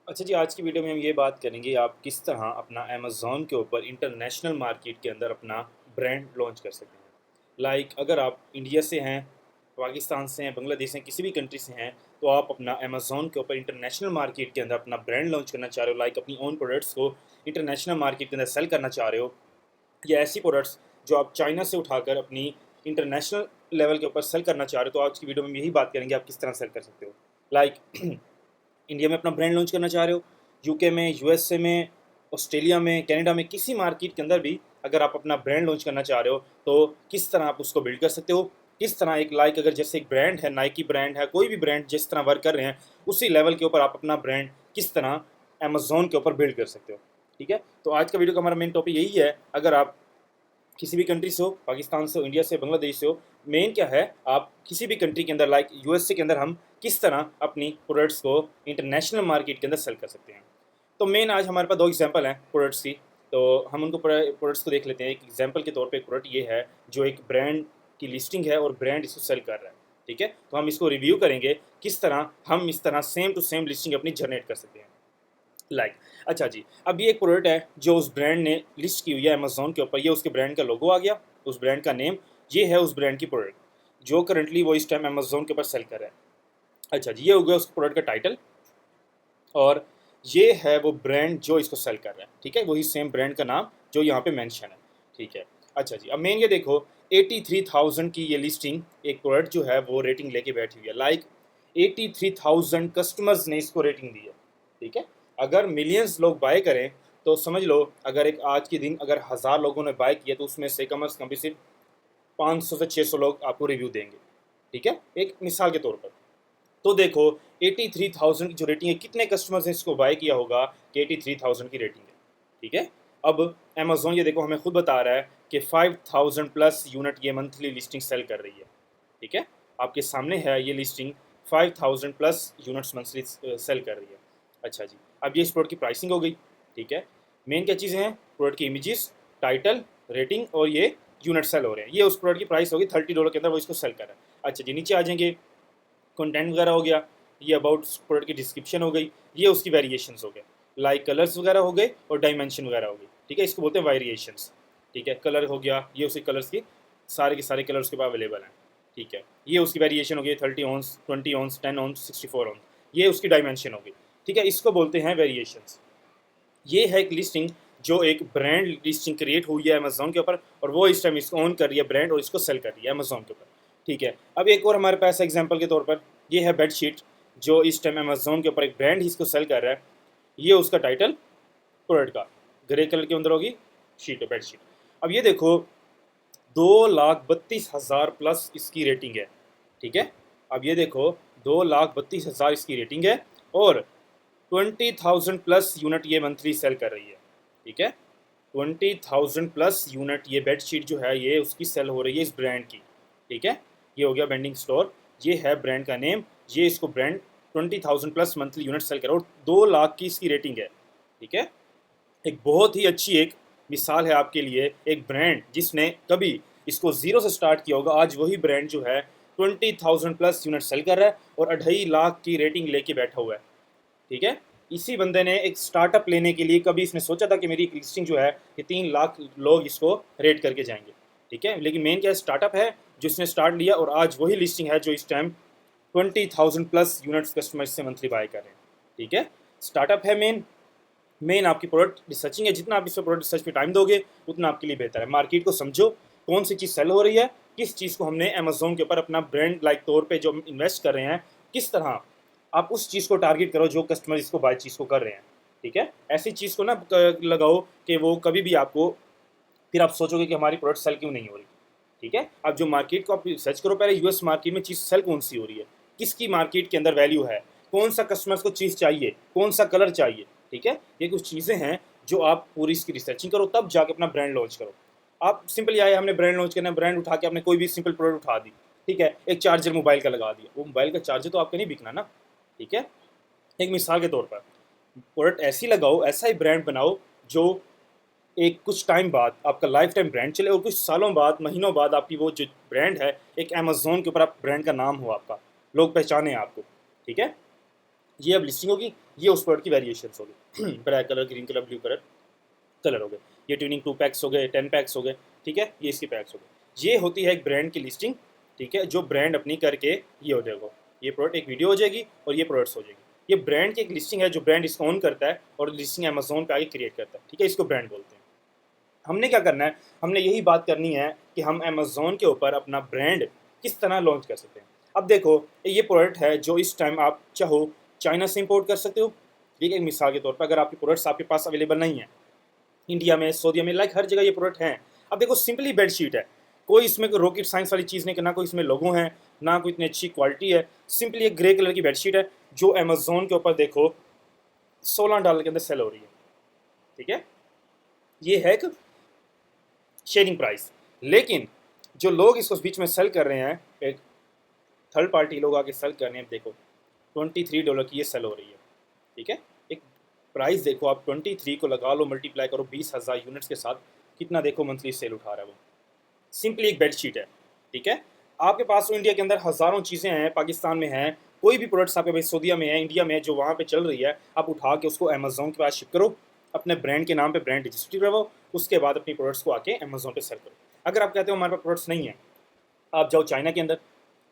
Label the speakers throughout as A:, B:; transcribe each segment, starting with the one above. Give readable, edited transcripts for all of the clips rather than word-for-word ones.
A: अच्छा जी, आज की वीडियो में हम ये बात करेंगे आप किस तरह अपना अमेज़न के ऊपर इंटरनेशनल मार्केट के अंदर अपना ब्रांड लॉन्च कर सकते हैं। अगर आप इंडिया से हैं, पाकिस्तान से हैं, बांग्लादेश हैं, किसी भी कंट्री से हैं, तो आप अपना अमेज़न के ऊपर इंटरनेशनल मार्केट के अंदर अपना ब्रांड लॉन्च करना चाह रहे हो, अपनी ओन प्रोडक्ट्स को इंटरनेशनल मार्केट के अंदर सेल करना चाह रहे हो, या ऐसी प्रोडक्ट्स जो आप चाइना से उठाकर अपनी इंटरनेशनल लेवल के ऊपर सेल करना चाह रहे हो, तो आज की वीडियो में हम यही बात करेंगे आप किस तरह सेल कर सकते हो। लाइक इंडिया में अपना ब्रांड लॉन्च करना चाह रहे हो, यूके में, यूएसए में, ऑस्ट्रेलिया में, कनाडा में, किसी मार्केट के अंदर भी अगर आप अपना ब्रांड लॉन्च करना चाह रहे हो, तो किस तरह आप उसको बिल्ड कर सकते हो। किस तरह अगर जैसे एक ब्रांड है, नाइकी ब्रांड है, कोई भी ब्रांड जिस तरह वर्क कर रहे हैं, उसी लेवल के ऊपर आप अपना ब्रांड किस तरह अमेज़न के ऊपर बिल्ड कर सकते हो। ठीक है, तो आज का वीडियो का हमारा मेन टॉपिक यही है। अगर आप किसी भी कंट्री से हो, पाकिस्तान से हो, इंडिया से, बांग्लादेश से हो, मेन क्या है, आप किसी भी कंट्री के अंदर यूएसए के अंदर हम किस तरह अपनी प्रोडक्ट्स को इंटरनेशनल मार्केट के अंदर सेल कर सकते हैं। तो मेन आज हमारे पास दो एग्जांपल हैं प्रोडक्ट्स की। तो हम उनको प्रोडक्ट्स को देख लेते हैं। एक एग्जांपल के तौर पे एक प्रोडक्ट ये है जो एक ब्रांड की लिस्टिंग है और ब्रांड इसको सेल कर रहा है। ठीक है, तो हम इसको रिव्यू करेंगे किस तरह हम इस तरह सेम टू सेम लिस्टिंग अपनी जनरेट कर सकते हैं। लाइक अच्छा जी, अब ये एक प्रोडक्ट है जो उस ब्रांड ने लिस्ट की हुई है अमेज़न के ऊपर। ये उसके ब्रांड का लोगो आ गया, उस ब्रांड का नेम, ये है उस ब्रांड की प्रोडक्ट जो करंटली वो इस टाइम अमेज़न के ऊपर सेल कर रहा है। अच्छा जी, ये हो गया उस प्रोडक्ट का टाइटल, और ये है वो ब्रांड जो इसको सेल कर रहा है। ठीक है, वही सेम ब्रांड का नाम जो यहाँ पे मेंशन है। ठीक है, अच्छा जी, अब मेन ये देखो 83,000 की ये लिस्टिंग एक प्रोडक्ट जो है वो रेटिंग लेके बैठी हुई है। 83,000 कस्टमर्स ने इसको रेटिंग दी है। ठीक है, अगर मिलियंस लोग बाय करें तो समझ लो, अगर एक आज के दिन अगर 1000 लोगों ने बाय किया तो उसमें से कम भी सिर्फ 500 से 600 लोग आपको रिव्यू देंगे। ठीक है, एक मिसाल के तौर पर। तो देखो 83,000 की जो रेटिंग है, कितने कस्टमर्स ने इसको बाय किया होगा कि 83,000 की रेटिंग है। ठीक है, अब अमेज़न ये देखो हमें खुद बता रहा है कि 5,000 प्लस यूनिट ये मंथली लिस्टिंग सेल कर रही है। ठीक है, आपके सामने है ये listing 5,000 plus units monthly cell कर रही है। अच्छा जी, अब ये इस प्रोडक्ट की प्राइसिंग हो गई। ठीक है, मेन क्या चीज़ें हैं, प्रोडक्ट की इमेजेस, टाइटल, रेटिंग और ये यूनिट सेल हो रहे हैं। ये उस प्रोडक्ट की प्राइस होगी $30 के अंदर, वो इसको सेल कर रहा है। अच्छा जी, नीचे आ जाएंगे, कंटेंट वगैरह हो गया, ये अबाउट प्रोडक्ट की डिस्क्रिप्शन हो गई, ये उसकी वेरिएशंस हो गए, कलर्स वगैरह हो गए और डायमेंशन वगैरह हो गई। ठीक है, इसको बोलते हैं वेरिएशंस। ठीक है, कलर हो गया, ये उसी कलर्स की सारे के सारे कलर उसके पास अवेलेबल हैं। ठीक है, ये उसकी वेरिएशन हो गई, 30 ऑन्स, 20 ऑन्स, 10 ऑन्स, 64 ऑन्स, ये उसकी डायमेंशन हो गई। ठीक है, इसको बोलते हैं वेरिएशंस। ये है एक लिस्टिंग जो एक ब्रांड लिस्टिंग क्रिएट हुई है अमेज़न के ऊपर, और वो इस टाइम इसको ऑन कर रही है ब्रांड और इसको सेल कर रही है अमेज़न के ऊपर। ठीक है, अब एक और हमारे पास एग्जांपल के तौर पर ये है बेडशीट, जो इस टाइम अमेज़न के ऊपर एक ब्रांड ही इसको सेल कर रहा है। ये उसका टाइटल प्रोडक्ट का ग्रे कलर के अंदर होगी, शीट है बेडशीट। अब ये देखो 2,32,000 प्लस इसकी रेटिंग है। ठीक है, अब ये देखो 2,32,000 इसकी रेटिंग है, और 20,000 प्लस यूनिट ये मंथली सेल कर रही है। ठीक है, 20,000 प्लस यूनिट ये बेडशीट जो है ये उसकी सेल हो रही है इस ब्रांड की। ठीक है, ये हो गया बेंडिंग स्टोर, ये है ब्रांड का नेम, ये इसको brand 20,000 plus monthly unit sale कर रहा है, और 2 लाख की इसकी रेटिंग है। ठीक है, एक बहुत ही अच्छी एक मिसाल है आपके लिए, एक ब्रांड जिसने कभी इसको ज़ीरो से स्टार्ट किया होगा, आज वही ब्रांड जो है 20,000 प्लस यूनिट सेल कर रहा है और 2.5 लाख की रेटिंग लेके बैठा हुआ है। ठीक है, इसी बंदे ने एक स्टार्टअप लेने के लिए कभी इसने सोचा था कि मेरी एक लिस्टिंग जो है कि 3 लाख लोग इसको रेट करके जाएंगे। ठीक है, लेकिन मेन क्या स्टार्टअप है जिसने स्टार्ट लिया, और आज वही लिस्टिंग है जो इस टाइम 20,000 प्लस यूनिट्स कस्टमर्स से मंथली बाय कर रहे हैं। ठीक है, स्टार्टअप है मेन। मेन आपकी प्रोडक्ट रिसर्चिंग है, जितना आप इस पर प्रोडक्ट रिसर्च पे टाइम दोगे उतना आपके लिए बेहतर है। मार्केट को समझो, कौन सी चीज़ सेल हो रही है, किस चीज़ को हमने अमेज़न के ऊपर अपना ब्रांड तौर पे जो हम इन्वेस्ट कर रहे हैं, किस तरह आप उस चीज़ को टारगेट करो जो कस्टमर इसको बाय चीज़ को कर रहे हैं। ठीक है, ऐसी चीज़ को ना लगाओ कि वो कभी भी आपको, फिर आप सोचोगे कि हमारी प्रोडक्ट सेल क्यों नहीं हो रही। ठीक है, अब जो मार्केट को आप सर्च करो पहले, यूएस मार्केट में चीज़ सेल कौन सी हो रही है, किसकी मार्केट के अंदर वैल्यू है, कौन सा कस्टमर्स को चीज़ चाहिए, कौन सा कलर चाहिए। ठीक है, ये कुछ चीज़ें हैं जो आप पूरी इसकी रिसर्चिंग करो, तब जाके अपना ब्रांड लॉन्च करो। आप सिंपली आए, हमने ब्रांड लॉन्च करना है, ब्रांड उठा के आपने कोई भी सिंपल प्रोडक्ट उठा दी। ठीक है, एक चार्जर मोबाइल का लगा दिया, वो मोबाइल का चार्जर तो आपका नहीं बिकना ना। ठीक है, एक मिसाल के तौर पर प्रोडक्ट ऐसी लगाओ, ऐसा ही ब्रांड बनाओ जो एक कुछ टाइम बाद आपका लाइफ टाइम ब्रांड चले, और कुछ सालों बाद, महीनों बाद आपकी वो जो ब्रांड है एक अमेज़न के ऊपर आप ब्रांड का नाम हो, आपका लोग पहचाने आपको। ठीक है, ये अब लिस्टिंग होगी, ये उस प्रोडक्ट की वेरिएशन होगी black colour, green colour, blue colour colour हो गए, ये ट्यूनिंग 2 पैक्स हो गए, 10 पैक्स हो गए, ठीक है, ये इसके पैक्स हो गए। ये होती है एक ब्रांड की लिस्टिंग, ठीक है, जो ब्रांड अपनी करके ये हो जाएगा, ये प्रोडक्ट एक वीडियो हो जाएगी और ये प्रोडक्ट्स हो जाएगी। ये ब्रांड की एक लिस्टिंग है जो ब्रांड इसको ऑन करता है और लिस्टिंग अमेजोन पे आगे क्रिएट करता है, ठीक है, इसको ब्रांड बोलते हैं। हमने क्या करना है, हमने यही बात करनी है कि हम अमेजोन के ऊपर अपना ब्रांड किस तरह लॉन्च कर सकते हैं। अब देखो, ये प्रोडक्ट है जो इस टाइम आप चाहो चाइना से इंपोर्ट कर सकते हो, ठीक है, मिसाल के तौर पर अगर आपके प्रोडक्ट्स आपके पास अवेलेबल नहीं है इंडिया में, सऊदीया में, लाइक हर जगह ये प्रोडक्ट हैं। अब देखो, सिंपली बेडशीट है, कोई इसमें कोई रॉकेट साइंस वाली चीज़ नहीं, कि ना कोई इसमें लोगो हैं, ना कोई इतनी अच्छी क्वालिटी है, सिंपली एक ग्रे कलर की बेडशीट है जो अमेजोन के ऊपर देखो $16 के अंदर सेल हो रही है, ठीक है, ये है एक शेयरिंग प्राइस। लेकिन जो लोग इसको बीच में सेल कर रहे हैं, एक थर्ड पार्टी लोग आके सेल कर रहे हैं, देखो $23 की ये सेल हो रही है, ठीक है, एक प्राइस देखो आप 23 को लगा लो, मल्टीप्लाई करो 20,000 यूनिट्स के साथ, कितना देखो मंथली सेल उठा रहा है वो। सिंपली एक बेडशीट है, ठीक है, आपके पास तो इंडिया के अंदर हज़ारों चीज़ें हैं, पाकिस्तान में हैं, कोई भी प्रोडक्ट्स आपके पास सऊदीया में है, इंडिया में है, जो वहाँ पे चल रही है, आप उठा के उसको अमेजोन के पास शिप करो, अपने ब्रांड के नाम पे ब्रांड रजिस्ट्री करवाओ, उसके बाद अपनी प्रोडक्ट्स को आके अमेजोन पे सेल करो। अगर आप कहते हो हमारे पास प्रोडक्ट्स नहीं है, आप जाओ चाइना के अंदर,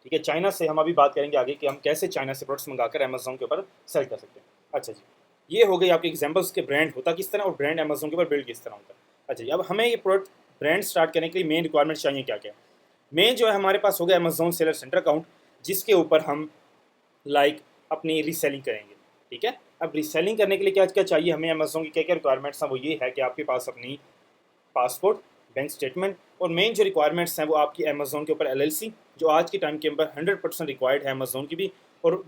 A: ठीक है, चाइना से हम अभी बात करेंगे आगे कि हम कैसे चाइना से प्रोडक्ट्स मंगाकर अमेजोन के ऊपर सेल कर सकते हैं। अच्छा जी, ये हो गई आपके एग्जांपल्स के ब्रांड होता किस तरह और ब्रांड अमेजोन के ऊपर बिल्ड किस तरह होता है। अच्छा जी, अब हमें ये प्रोडक्ट ब्रांड स्टार्ट करने के लिए मेन रिक्वायरमेंट चाहिए क्या क्या। मेन जो है हमारे पास हो गया अमेजोन सेलर सेंटर अकाउंट, जिसके ऊपर हम लाइक अपनी रीसेलिंग करेंगे, ठीक है। अब रीसेलिंग करने के लिए क्या क्या चाहिए हमें, अमेजोन की क्या क्या रिक्वायरमेंट्स हैं, वो ये है कि आपके पास अपनी पासपोर्ट, बैंक स्टेटमेंट, और मेन जो रिक्वायरमेंट्स हैं वो आपकी अमेजोन के ऊपर एलएलसी, जो आज के टाइम के अंदर 100% रिक्वायर्ड है अमेजोन की भी, और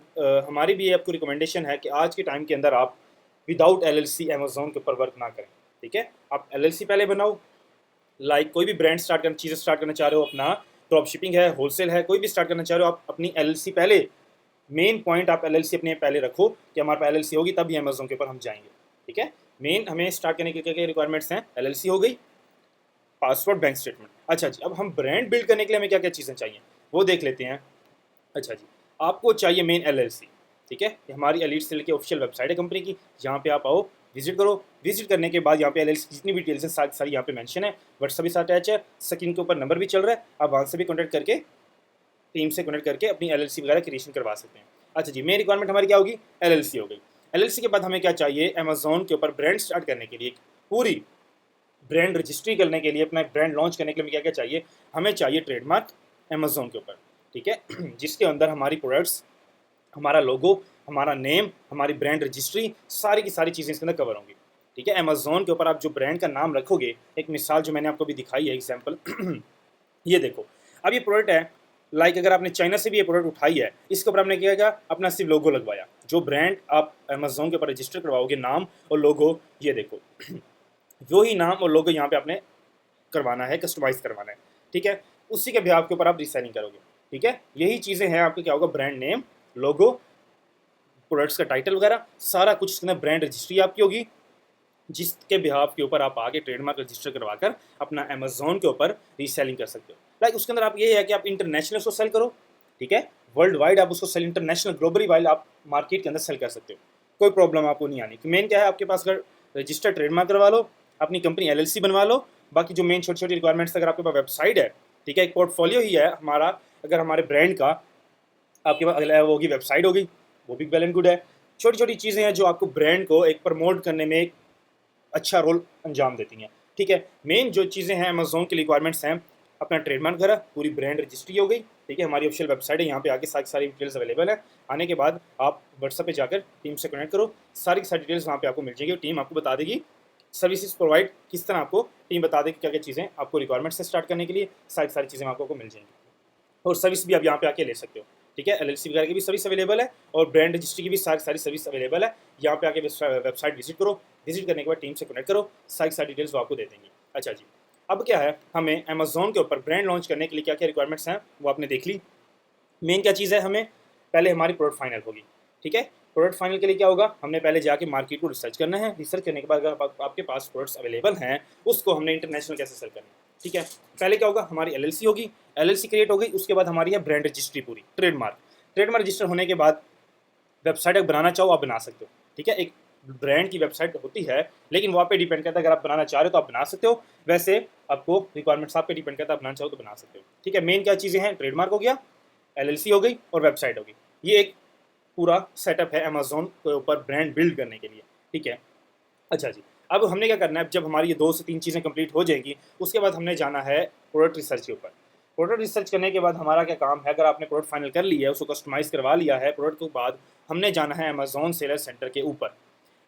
A: हमारी भी ये आपको रिकमेंडेशन है कि आज के टाइम के अंदर आप विदाउट एलएलसी अमेजोन के ऊपर वर्क ना करें, ठीक है। आप एलएलसी पहले बनाओ, लाइक कोई भी ब्रांड स्टार्ट करना, चीज़ें स्टार्ट करना चाह रहे हो, अपना ड्रॉप शिपिंग है, होलसेल है, कोई भी स्टार्ट करना चाह रहे हो, आप अपनी एलएलसी पहले, मेन पॉइंट आप एलएलसी अपने पहले रखो कि हमारे पास एलएलसी होगी तभी अमेजोन के ऊपर हम जाएंगे, ठीक है। मेन हमें स्टार्ट करने के क्या रिक्वायरमेंट्स हैं, एलएलसी हो गई, पासवर्ड, बैंक स्टेटमेंट। अच्छा जी, अब हम ब्रांड बिल्ड करने के लिए हमें क्या क्या चीज़ें चाहिए वो देख लेते हैं। अच्छा जी, आपको चाहिए मेन एलएलसी, ठीक है, ये हमारी एलीट सेल की ऑफिशियल वेबसाइट है कंपनी की, यहाँ पे आप आओ, विजिट करो। विजिट करने के बाद यहाँ पे एलएलसी जितनी भी डिटेल्स हैं सारी सारी यहाँ पे मेंशन है, व्हाट्सएप भी साथ अटैच है, स्क्रीन के ऊपर नंबर भी चल रहा है, आप वहाँ से भी कॉन्टैक्ट करके, टीम से कनेक्ट करके अपनी एलएलसी वगैरह क्रिएशन करवा सकते हैं। अच्छा जी, मेन रिक्वायरमेंट हमारी क्या होगी, एलएलसी हो गई। एलएलसी के बाद हमें क्या चाहिए, अमेजोन के ऊपर ब्रांड स्टार्ट करने के लिए, पूरी ब्रांड रजिस्ट्री करने के लिए, अपना ब्रांड लॉन्च करने के लिए क्या क्या चाहिए, हमें चाहिए ट्रेडमार्क अमेजोन के ऊपर, ठीक है, जिसके अंदर हमारी प्रोडक्ट्स, हमारा लोगो, हमारा नेम, हमारी ब्रांड रजिस्ट्री, सारी की सारी चीज़ें इसके अंदर कवर होंगी, ठीक है। अमेजोन के ऊपर आप जो ब्रांड का नाम रखोगे, एक मिसाल जो मैंने आपको भी दिखाई है एग्जाम्पल ये देखो, अब ये प्रोडक्ट है, लाइक अगर आपने चाइना से भी ये प्रोडक्ट उठाई है, इसके ऊपर आपने क्या किया, अपना सिर्फ लोगो लगवाया, जो ब्रांड आप अमेजोन के ऊपर रजिस्टर करवाओगे, नाम और लोगो, ये देखो वो ही नाम और लोगो यहाँ पे आपने करवाना है, कस्टमाइज करवाना है, ठीक है, उसी के बिहाफ के ऊपर आप रीसेलिंग करोगे, ठीक है। यही चीज़ें हैं आपके, क्या होगा, ब्रांड नेम, लोगो, प्रोडक्ट्स का टाइटल वगैरह सारा कुछ इसके अंदर, ब्रांड रजिस्ट्री आपकी होगी, जिसके बिहाफ के ऊपर आप आगे ट्रेडमार्क रजिस्टर करवाकर अपना अमेजोन के ऊपर रीसेलिंग कर सकते हो। लाइक उसके अंदर आप ये है कि आप इंटरनेशनल उसको सेल करो, ठीक है, वर्ल्ड वाइड आप उसको सेल, इंटरनेशनल ग्लोबली वाइड आप मार्केट के अंदर सेल कर सकते हो, कोई प्रॉब्लम आपको नहीं आनी। मेन क्या है, आपके पास अगर रजिस्टर ट्रेडमार्क करवा लो, अपनी कंपनी एलएलसी बनवा लो, बाकी जो मेन छोटी छोटी रिक्वायरमेंट्स, अगर आपके पास वेबसाइट है, ठीक है, एक पोर्टफोलियो ही है हमारा, अगर हमारे ब्रांड का आपके पास वो होगी, वेबसाइट होगी, वो भी वेल एंड गुड है। छोटी छोटी चीज़ें हैं जो आपको ब्रांड को एक प्रमोट करने में एक अच्छा रोल अंजाम देती हैं, ठीक है। मेन जो चीज़ें हैं अमेजोन की रिक्वायरमेंट्स हैं, अपना ट्रेडमार्क वगैरह, पूरी ब्रांड रजिस्ट्री हो गई, ठीक है, हमारी ऑफिशियल वेबसाइट है, यहाँ पे आके सारी डिटेल्स अवेलेबल है। आने के बाद आप व्हाट्सएप पे जाकर टीम से कनेक्ट करो, सारी की सारी डिटेल्स वहाँ पे आपको मिल जाएगी, टीम आपको बता देगी सर्विसेज प्रोवाइड किस तरह, आपको टीम बता देगी क्या क्या चीज़ें आपको रिक्वायरमेंट्स से स्टार्ट करने के लिए, सारी चीज़ें आपको मिल जाएंगी, और सर्विस भी आप यहाँ पे आके ले सकते हो, ठीक है। एलएलसी वगैरह की भी सर्विस अवेलेबल है और ब्रांड रजिस्ट्री की भी सारी सर्विस अवेलेबल है। यहाँ पे आके वेबसाइट विजिट करो, विजिट करने के बाद टीम से कनेक्ट करो, सारी डिटेल्स वो आपको दे देंगे। अच्छा जी, अब क्या है, हमें अमेजोन के ऊपर ब्रांड लॉन्च करने के लिए क्या क्या रिक्वायरमेंट्स हैं वो आपने देख ली। मेन क्या चीज़ है, हमें पहले हमारी प्रोडक्ट फाइनल होगी, ठीक है। प्रोडक्ट फाइनल के लिए क्या होगा, हमने पहले जाके मार्केट को रिसर्च करना है, रिसर्च करने के बाद अगर आपके पास प्रोडक्ट्स अवेलेबल हैं, उसको हमने इंटरनेशनल कैसे सेल करना है, ठीक है। पहले क्या होगा, हमारी एलएलसी होगी, एलएलसी क्रिएट हो गई, उसके बाद हमारी है ब्रांड रजिस्ट्री, पूरी ट्रेडमार्क रजिस्टर होने के बाद वेबसाइट अगर बनाना चाहो आप बना सकते हो, ठीक है। एक ब्रांड की वेबसाइट होती है, लेकिन वहाँ पे डिपेंड करता है, अगर आप बनाना चाह रहे हो तो आप बना सकते हो, वैसे आपको रिक्वायरमेंट्स आप पे डिपेंड करता है, आप बनाना चाहो तो बना सकते हो, ठीक है। मेन क्या चीज़ें हैं, ट्रेडमार्क हो गया, एलएलसी हो गई और वेबसाइट हो गई। ये एक पूरा सेटअप है अमेजोन के ऊपर ब्रांड बिल्ड करने के लिए, ठीक है। अच्छा जी, अब हमने क्या करना है, जब हमारी ये 2 से 3 चीज़ें कंप्लीट हो जाएंगी, उसके बाद हमने जाना है प्रोडक्ट रिसर्च के ऊपर। प्रोडक्ट रिसर्च करने के बाद हमारा क्या काम है, अगर आपने प्रोडक्ट फाइनल कर लिया है, उसको कस्टमाइज़ करवा लिया है प्रोडक्ट के बाद, हमने जाना है अमेजोन सेलर सेंटर के ऊपर।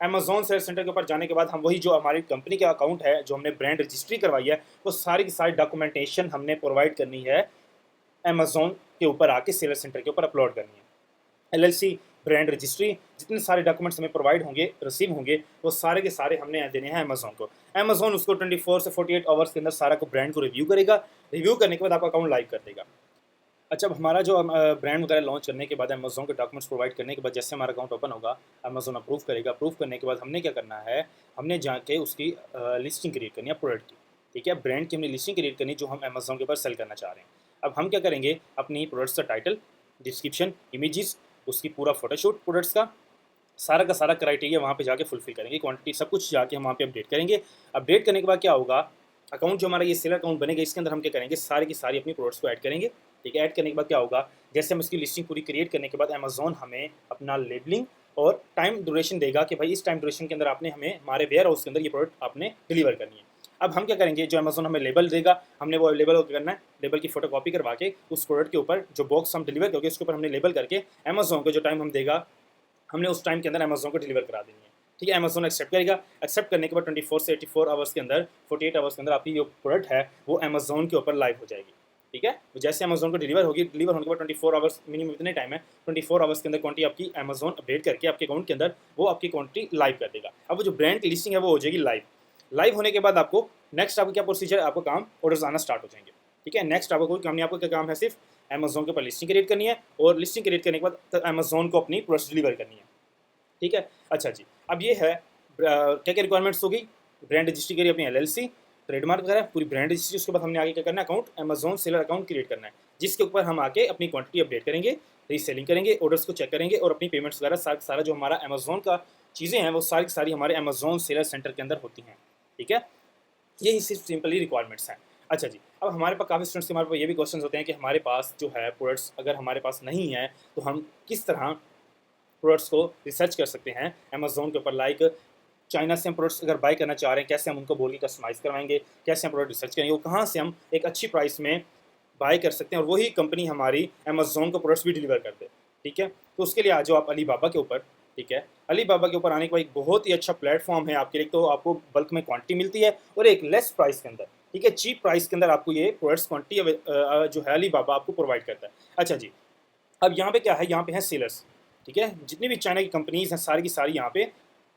A: अमेजोन सेलर सेंटर के ऊपर जाने के बाद हम वही जो हमारी कंपनी का अकाउंट है, जो हमने ब्रांड रजिस्ट्री करवाई है, वो सारी की सारी डॉक्यूमेंटेशन हमने प्रोवाइड करनी है अमेजोन के ऊपर आके सेलर सेंटर के ऊपर अपलोड करनी है। एलएलसी, ब्रांड रजिस्ट्री, जितने सारे डॉक्यूमेंट्स हमें प्रोवाइड होंगे, रिसीव होंगे, वो सारे के सारे हमने देने हैं अमेजोन को। अमेजोन उसको 24 से 48 आवर्स के अंदर सारा को ब्रांड को रिव्यू करेगा। रिव्यू करने के बाद आपका अकाउंट लाइव कर देगा। अच्छा, अब हमारा जो ब्रांड वगैरह लॉन्च करने के बाद अमेजोन के डॉक्यूमेंट्स प्रोवाइड करने के बाद जैसे हमारा अकाउंट ओपन होगा, अमेजोन अप्रूव करेगा। अप्रूव करने के बाद हमने क्या करना है, हमने जाके उसकी लिस्टिंग क्रिएट करनी है प्रोडक्ट की, ठीक है। ब्रांड की हमने लिस्टिंग क्रिएट करनी जो हम अमेजोन के ऊपर सेल करना चाह रहे हैं। अब हम क्या करेंगे, अपनी प्रोडक्ट्स का टाइटल, डिस्क्रिप्शन, इमेजेस, उसकी पूरा फोटोशूट प्रोडक्ट्स का सारा क्राइटेरिया वहाँ पे जाके फुलफिल करेंगे, क्वांटिटी सब कुछ जाके हम वहाँ पे अपडेट करेंगे। अपडेट करने के बाद क्या होगा, अकाउंट जो हमारा ये सेलर अकाउंट बनेगा, इसके अंदर हम क्या करेंगे, सारी की सारी अपनी प्रोडक्ट्स को ऐड करेंगे, ठीक है। ऐड करने के बाद क्या होगा, जैसे हम इसकी लिस्टिंग पूरी क्रिएट करने के बाद अमेजोन हमें अपना लेबलिंग और टाइम ड्यूरेशन देगा कि भाई इस टाइम ड्यूरेशन के अंदर आपने हमें हमारे वेयर हाउस के अंदर ये प्रोडक्ट आपने डिलीवर करनी है। अब हम क्या करेंगे, जो अमेजोन हमें लेबल देगा, हमने वो लेबल को करना है, लेबल की फोटो कॉपी करवा के उस प्रोडक्ट के ऊपर जो बॉक्स हम डिलीवर करोगे उसके ऊपर हमने लेबल करके अमेजोन को जो टाइम हम देगा, हमने उस टाइम के अंदर अमेजोन को डिलीवर करा देनी है, ठीक है। अमेजोन एक्सेप्ट करेगा। एक्सेप्ट करने के बाद 24 से 84 आवर्स के अंदर, 48 आवर्स के अंदर आपकी जो प्रोडक्ट है वो अमेजोन के ऊपर लाइव हो जाएगी, ठीक है। तो जैसे अमेजोन को डिलीवर होगी, डिलीवर होने के बाद 24 आवर्स, मिनिमम इतने टाइम है, 24 आवर्स के अंदर क्वांटिटी आपकी अमेजोन अपडेट करके आपके अकाउंट के अंदर वो आपकी क्वांटिटी लाइव कर देगा। अब वो जो ब्रांड की लिस्टिंग है वो हो जाएगी लाइव। लाइव होने के बाद आपको नेक्स्ट आपको क्या प्रोसीजर, आपको काम ऑर्डर्स आना स्टार्ट हो जाएंगे, ठीक है। नेक्स्ट आपको कोई काम नहीं, आपको क्या काम है, सिर्फ अमेजोन के ऊपर लिस्टिंग क्रिएट करनी है और लिस्टिंग क्रिएट करने के बाद अमेजोन को अपनी प्रोडक्ट्स डिलीवर करनी है, ठीक है। अच्छा जी, अब ये है क्या क्या रिक्वायरमेंट्स होगी, ब्रांड रजिस्ट्री करिए अपनी एलएलसी, ट्रेडमार्क वगैरह पूरी ब्रांड रजिस्ट्री। उसके बाद हमने आगे क्या करना है, account Amazon seller account create करना है, जिसके ऊपर हम आके अपनी क्वांटिटी अपडेट करेंगे, रीसेलिंग करेंगे, ऑर्डर्स को चेक करेंगे और अपनी पेमेंट्स वगैरह सारा जो हमारा अमेजोन का चीज़ें हैं वो सारी की सारी हमारे अमेजोन सेलर सेंटर के अंदर होती हैं, ठीक है। यही सिर्फ सिंपली रिक्वायरमेंट्स हैं। अच्छा जी, अब हमारे पास काफ़ी स्टूडेंट्स के हमारे पास ये भी क्वेश्चन होते हैं कि हमारे पास जो है प्रोडक्ट्स अगर हमारे पास नहीं है तो हम किस तरह प्रोडक्ट्स को रिसर्च कर सकते हैं अमेजोन के ऊपर। लाइक चाइना से हम प्रोडक्ट्स अगर बाय करना चाह रहे हैं, कैसे हम उनको बोल के कस्टमाइज़ करवाएंगे, कैसे हम प्रोडक्ट रिसर्च करेंगे, वो कहाँ से हम एक अच्छी प्राइस में बाय कर सकते हैं और वही कंपनी हमारी अमेजोन को प्रोडक्ट्स भी डिलीवर कर दे, ठीक है। तो उसके लिए आ जाओ आप अलीबाबा के ऊपर, ठीक है। अलीबाबा के ऊपर आने के बाद एक बहुत ही अच्छा प्लेटफॉर्म है आपके लिए, तो आपको बल्क में क्वांटिटी मिलती है और एक लेस प्राइस के अंदर, ठीक है, चीप प्राइस के अंदर आपको ये प्रोडक्ट्स क्वांटिटी जो है अलीबाबा आपको प्रोवाइड करता है। अच्छा जी, अब यहाँ पे क्या है, यहाँ पे हैं सेलर्स, ठीक है। जितनी भी चाइना की कंपनीज हैं सारी की सारी यहाँ पे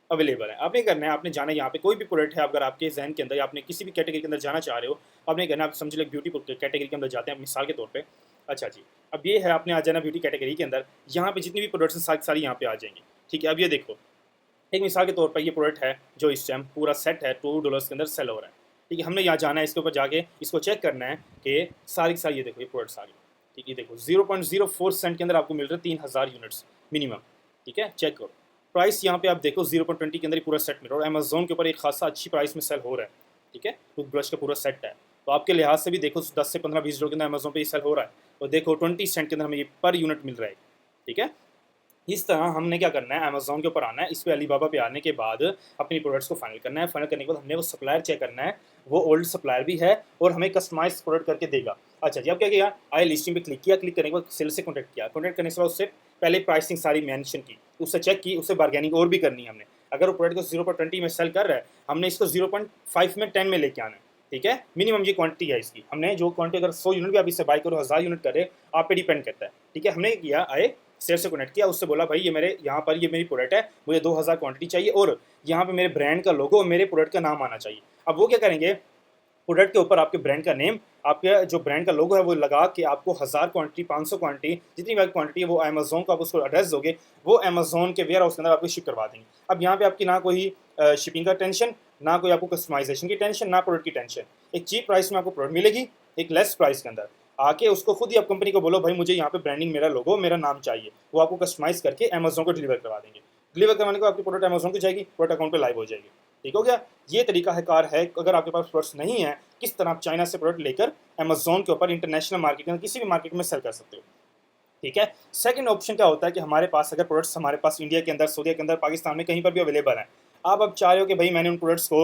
A: अवेलेबल है। आपने करना है, आपने जाना है यहाँ पे, कोई भी प्रोडक्ट है अगर आपके जहन के अंदर या आपने किसी भी कैटेगरी के अंदर जाना चाह रहे हो, आपने करना है, आप समझ लो ब्यूटी कैटेगरी के अंदर जाते हैं मिसाल के तौर पे। अच्छा जी, अब ये है, आपने आ जाना ब्यूटी कैटेगरी के अंदर, यहाँ पे जितनी भी प्रोडक्ट्स हैं सारी सारी यहाँ पे आ जाएंगी, ठीक है। अब ये देखो, एक मिसाल के तौर पर ये प्रोडक्ट है जो इस टाइम पूरा सेट है $2 के अंदर सेल हो रहा है, ठीक है। हमने यहाँ जाना है, इसके ऊपर जाके इसको चेक करना है कि सारी की सारी ये देखो ये प्रोडक्ट्स आ गई, ठीक है। देखो 0.04 सेंट के अंदर आपको मिल रहा है 3000 यूनिट्स मिनिमम, ठीक है। चेक करो प्राइस, यहाँ पे आप देखो 0.20 के अंदर ही पूरा सेट मिल रहा है और अमेजोन के ऊपर एक खासा अच्छी प्राइस में सेल हो रहा है, ठीक है। टूथ ब्रश का पूरा सेट है, तो आपके लिहाज से भी देखो 10 से 15-20 डॉलर के अंदर अमेजोन पे ये सेल हो रहा है और देखो 20 सेंट के अंदर हमें ये पर यूनिट मिल रहा है, ठीक है। इस तरह हमने क्या करना है, अमेजोन के ऊपर आना है, इस पे अलीबाबा पे आने के बाद अपनी प्रोडक्ट्स को फाइनल करना है। फाइनल करने के बाद हमने वो सप्लायर चेक करना है, वो ओल्ड सप्लायर भी है और हमें कस्टमाइज प्रोडक्ट करके देगा। अच्छा जी, अब क्या किया, आई लिस्टिंग पे क्लिक किया, क्लिक करने के बाद सेल से कॉन्टैक्ट किया, कॉन्टैक्ट करने के बाद उससे पहले प्राइसिंग सारी मेंशन की, उससे चेक की, उससे बार्गेनिंग और भी करनी है हमने। अगर वो प्रोडक्ट को 0.20 में सेल कर रहा है, हमने इसको 0.5 में 10 में लेके आना है, ठीक है। मिनिमम ये क्वांटिटी है इसकी, हमने जो क्वांटिटी अगर 100 यूनिट भी आप इससे बाई करो, 1000 यूनिट करे, आप पे डिपेंड करता है, ठीक है। हमने किया, आए सेल से कनेक्ट किया, उससे बोला भाई ये मेरे यहाँ पर ये मेरी प्रोडक्ट है, मुझे 2000 क्वांटिटी चाहिए और यहाँ पे मेरे ब्रांड का लोगो और मेरे प्रोडक्ट का नाम आना चाहिए। अब वो क्या करेंगे, प्रोडक्ट के ऊपर आपके ब्रांड का नेम, आपके जो ब्रांड का लोगो है वो लगा के आपको 1000 क्वांटिटी, 500 क्वांटिटी, जितनी भी क्वांटिटी है वो अमेजोन को आप उसको एड्रेस दोगे, वो अमेजोन के वेयर हाउस के अंदर आपको शिप करवा देंगे। अब यहाँ पे आपकी ना कोई शिपिंग का टेंशन, ना कोई आपको कस्टमाइजेशन की टेंशन, ना प्रोडक्ट की टेंशन, एक चीप प्राइस में आपको प्रोडक्ट मिलेगी एक लेस प्राइस के अंदर। आके उसको खुद ही आप कंपनी को बोलो भाई मुझे यहाँ पे ब्रांडिंग, मेरा लोगो, मेरा नाम चाहिए, वो आपको कस्टमाइज़ करके अमेज़न को डिलीवर करवा देंगे। डिलीवर करवाने के बाद आपकी प्रोडक्ट अमेज़न को जाएगी, प्रोडक्ट अकाउंट पे लाइव हो जाएगी। ठीक हो गया? ये तरीका है कार है, अगर आपके पास प्रोडक्ट्स नहीं है, किस तरह आप चाइना से प्रोडक्ट लेकर अमेज़न के ऊपर इंटरनेशनल मार्केट में, किसी भी मार्केट में सेल कर सकते हो। ठीक है? सेकंड ऑप्शन क्या होता है कि हमारे पास अगर प्रोडक्ट्स हमारे पास इंडिया के अंदर, सऊदी के अंदर, पाकिस्तान में कहीं पर भी अवेलेबल हैं। आप अब चाह रहे हो कि भाई मैंने उन प्रोडक्ट्स को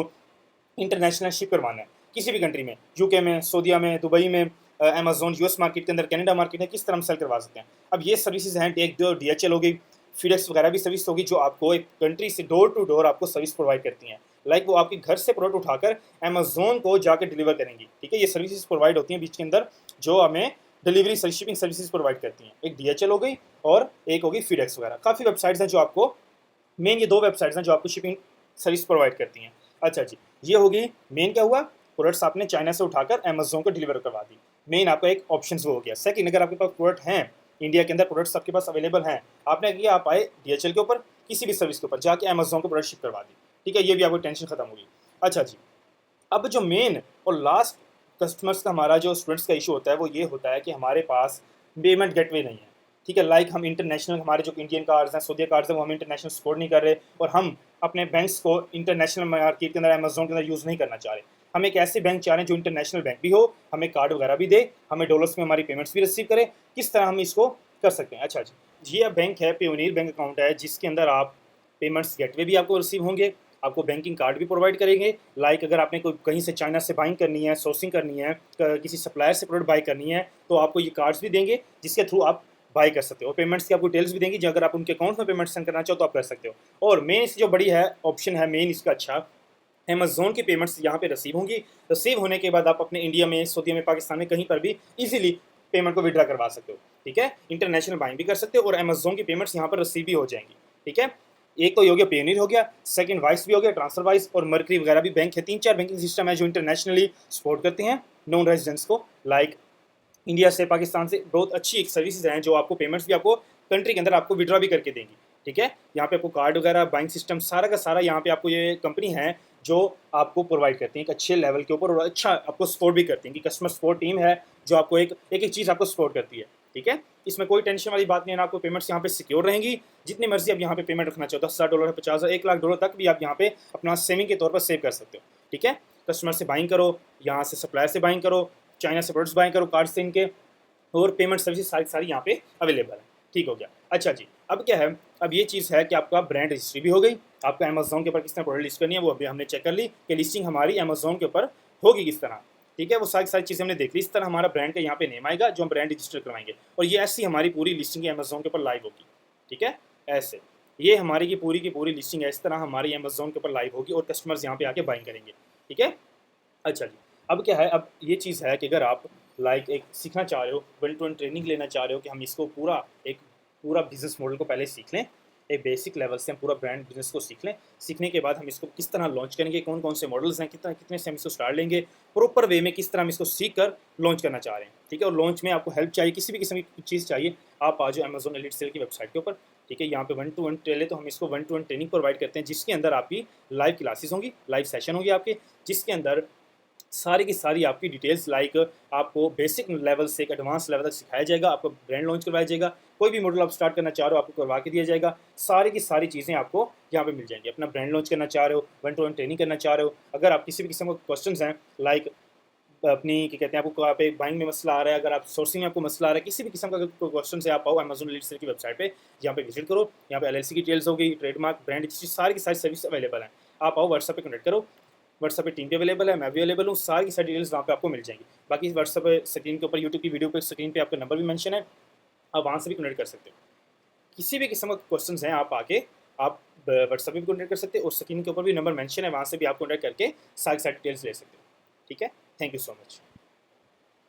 A: इंटरनेशनल शिप करवाना है किसी भी कंट्री में, यूके में, सऊदीया में, दुबई में, अमेज़न यूएस मार्केट के अंदर, कनाडा मार्केट में, किस तरह हम सेल करवा सकते हैं। अब ये सर्विसेज हैं, एक दो डीएचएल हो गई, फीडेक्स वगैरह भी सर्विस होगी जो आपको एक कंट्री से डोर टू डोर आपको सर्विस प्रोवाइड करती हैं। लाइक वो आपके घर से प्रोडक्ट उठाकर अमेज़न को जाकर डिलीवर करेंगी। ठीक है, ये सर्विसेज प्रोवाइड होती हैं बीच के अंदर, जो हमें डिलीवरी शिपिंग सर्विसेज प्रोवाइड करती हैं। एक डीएचएल हो गई और एक होगी फीडेक्स वगैरह। काफ़ी वेबसाइट्स हैं जो आपको, मेन ये दो वेबसाइट्स हैं जो आपको शिपिंग सर्विस प्रोवाइड करती हैं। अच्छा जी, ये होगी मेन। क्या हुआ, प्रोडक्ट्स आपने चाइना से उठाकर अमेज़न को डिलीवर करवा दी, मेन आपका एक ऑप्शन वो हो गया। सेकंड, अगर आपके पास प्रोडक्ट हैं इंडिया के अंदर, प्रोडक्ट्स आपके पास अवेलेबल हैं, आपने किया, आप आए डीएचएल के ऊपर, किसी भी सर्विस के ऊपर जाके अमेज़न को प्रोडक्ट शिप करवा दी। ठीक है, ये भी आपको टेंशन खत्म होगी। अच्छा जी, अब जो मेन और लास्ट कस्टमर्स का, हमारा जो स्टूडेंट्स का इशू होता है वो ये होता है कि हमारे पास पेमेंट गेटवे नहीं है। ठीक है, लाइक हम इंटरनेशनल, हमारे जो इंडियन कार्ड्स हैं, सऊदी कार्ड्स हैं, वो हम इंटरनेशनल सपोर्ट नहीं कर रहे, और हम अपने बैंक्स को इंटरनेशनल मार्केट के अंदर, अमेज़न के अंदर यूज़ नहीं करना चाह रहे। हम एक ऐसे बैंक चाह रहे हैं जो इंटरनेशनल बैंक भी हो, हमें कार्ड वगैरह भी दे, हमें डॉलर्स में हमारी पेमेंट्स भी रिसीव करे। किस तरह हम इसको कर सकते हैं? अच्छा जी, ये बैंक है, पेयोनियर बैंक अकाउंट है, जिसके अंदर आप पेमेंट्स गेटवे भी आपको रिसीव होंगे, आपको बैंकिंग कार्ड भी प्रोवाइड करेंगे। लाइक अगर आपने कोई कहीं से चाइना से बाइंग करनी है, सोर्सिंग करनी है, किसी सप्लायर से प्रोडक्ट बाई करनी है, तो आपको ये कार्ड्स भी देंगे जिसके थ्रू आप बाई कर सकते हो। पेमेंट्स की आपको डिटेल्स भी देंगे, जो अगर आप उनके अकाउंट में पेमेंट सेंड करना चाहो तो आप कर सकते हो। और मेन इससे जो बड़ी है ऑप्शन है, मेन इसका अच्छा, अमेज़न की पेमेंट्स यहाँ पे रिसीव होंगी। रिसीव होने के बाद आप अपने इंडिया में, सऊदी में, पाकिस्तान में कहीं पर भी इजीली पेमेंट को विड्रा करवा सकते हो। ठीक है, इंटरनेशनल बाइंग भी कर सकते हो और अमेज़न की पेमेंट्स यहाँ पर रिसीव भी हो जाएंगी। ठीक है, एक तो हो गया पेयोनियर हो गया, सेकंड वाइस भी हो गया, ट्रांसफर वाइस और मर्करी वगैरह भी बैंक है। 3-4 बैंकिंग सिस्टम है जो इंटरनेशनली सपोर्ट करते हैं नॉन रेजिडेंट्स को। लाइक इंडिया से, पाकिस्तान से बहुत अच्छी एक सर्विसेज हैं जो आपको पेमेंट्स भी आपको कंट्री के अंदर आपको विड्रॉ भी करके देंगी। ठीक है, यहाँ पे आपको कार्ड वगैरह, बैंक सिस्टम, सारा का सारा यहाँ पे आपको ये कंपनी है जो आपको प्रोवाइड करती है एक अच्छे लेवल के ऊपर, और अच्छा आपको सपोर्ट भी करती है कि कस्टमर सपोर्ट टीम है जो आपको एक एक चीज़ आपको सपोर्ट करती है। ठीक है, इसमें कोई टेंशन वाली बात नहीं है ना, आपको पेमेंट्स यहाँ पे सिक्योर रहेंगी। जितनी मर्जी आप यहाँ पे पेमेंट रखना चाहो, $10,000, $50,000, $1,00,000 तक भी आप यहाँ पे अपना सेविंग के तौर पर सेव कर सकते हो। ठीक है, कस्टमर से बाइंग करो, यहाँ से सप्लायर से बाइंग करो, चाइना से प्रोडक्ट्स बाइंग करो कार्ड से इनके, और पेमेंट सर्विस सारी सारी यहाँ पे अवेलेबल है। ठीक हो गया। अच्छा जी, अब क्या है, अब ये चीज़ है कि आपका ब्रांड रजिस्ट्री भी हो गई, आपका अमेज़न के ऊपर किस तरह प्रोडक्ट लिस्ट करनी है वो अभी हमने चेक कर ली कि लिस्टिंग हमारी अमेज़न के ऊपर होगी किस तरह। ठीक है, वो सारी सारी चीज़ें हमने देख ली। इस तरह हमारा ब्रांड का यहाँ पे नेम आएगा जो हम ब्रांड रजिस्टर करवाएंगे, और ये ऐसी हमारी पूरी लिस्टिंग अमेज़न के ऊपर लाइव होगी। ठीक है, ऐसे ये हमारी की पूरी लिस्टिंग है, इस तरह हमारी अमेज़न के ऊपर लाइव होगी और कस्टमर्स यहाँ पे आके बाइंग करेंगे। ठीक है, अच्छा जी, अब क्या है, अब ये चीज़ है कि अगर आप लाइक एक सीखना चाह रहे हो, 1-to-1 ट्रेनिंग लेना चाह रहे हो कि हम इसको पूरा बिजनेस मॉडल को पहले सीख लें, एक बेसिक लेवल से हम पूरा ब्रांड बिजनेस को सीख लें। सीखने के बाद हम इसको किस तरह लॉन्च करेंगे, कौन कौन से मॉडल्स हैं, कितने से हम इसको स्टार्ट लेंगे, प्रॉपर वे में किस तरह हम इसको सीख कर लॉन्च करना चाह रहे हैं। ठीक है, और लॉन्च में आपको हेल्प चाहिए, किसी भी किस्म की चीज़ चाहिए, आप आ जाओ अमेज़न एलीट सेल की वेबसाइट के ऊपर। ठीक है, यहाँ पे 1-to-1 ट्रेले, तो हम इसको 1-to-1 ट्रेनिंग प्रोवाइड करते हैं जिसके अंदर आपकी लाइव क्लासेस होंगी, लाइव सेशन होंगे आपके, जिसके अंदर सारी की सारी आपकी डिटेल्स, लाइक आपको बेसिक लेवल से एक एडवांस लेवल तक सिखाया जाएगा, आपको ब्रांड लॉन्च करवाया जाएगा, कोई भी मॉडल आप स्टार्ट करना चाह रहे हो आपको करवा के दिया जाएगा। सारी की सारी चीज़ें आपको यहाँ पे मिल जाएंगी। अपना ब्रांड लॉन्च करना चाह रहे हो, 1-to-1 ट्रेनिंग करना चाह रहे हो, अगर आप किसी भी किस्म के क्वेश्चन हैं, लाइक अपनी क्या कहते हैं, आपको यहाँ पे बाइंग में मसला आ रहा है, अगर आप सोर्सिंग में आपको मसला आ रहा है, किसी भी किस्म का कोई क्वेश्चन है, आप आओ अमेज़न एलीट सेल की वेबसाइट पे, यहाँ पे विजिट करो। यहाँ पे एलएलसी की डिटेल्स होगी, ट्रेडमार्क, ब्रांड, सारी की सारी सर्विस अवेलेबल है। आप आओ, व्हाट्सएप पे कनेक्ट करो, व्हाट्सएप पे टीम पे अवेलेबल है, मैं भी अवेलेबल हूँ, सारी की सारी डिटेल्स वहाँ पे आपको मिल जाएंगी। बाकी व्हाट्सएप पे स्क्रीन के ऊपर, यूट्यूब की वीडियो पे स्क्रीन पे आपका नंबर भी मेंशन है, आप वहाँ से भी कनेक्ट कर सकते हो। किसी भी किस्म के क्वेश्चन हैं, आप आके आप व्हाट्सएप पे भी कनेक्ट कर सकते हो, और स्क्रीन के ऊपर भी नंबर मेंशन है, वहाँ से भी आप कनेक्ट करके सारी डिटेल्स ले सकते हो। ठीक है, थैंक यू सो मच।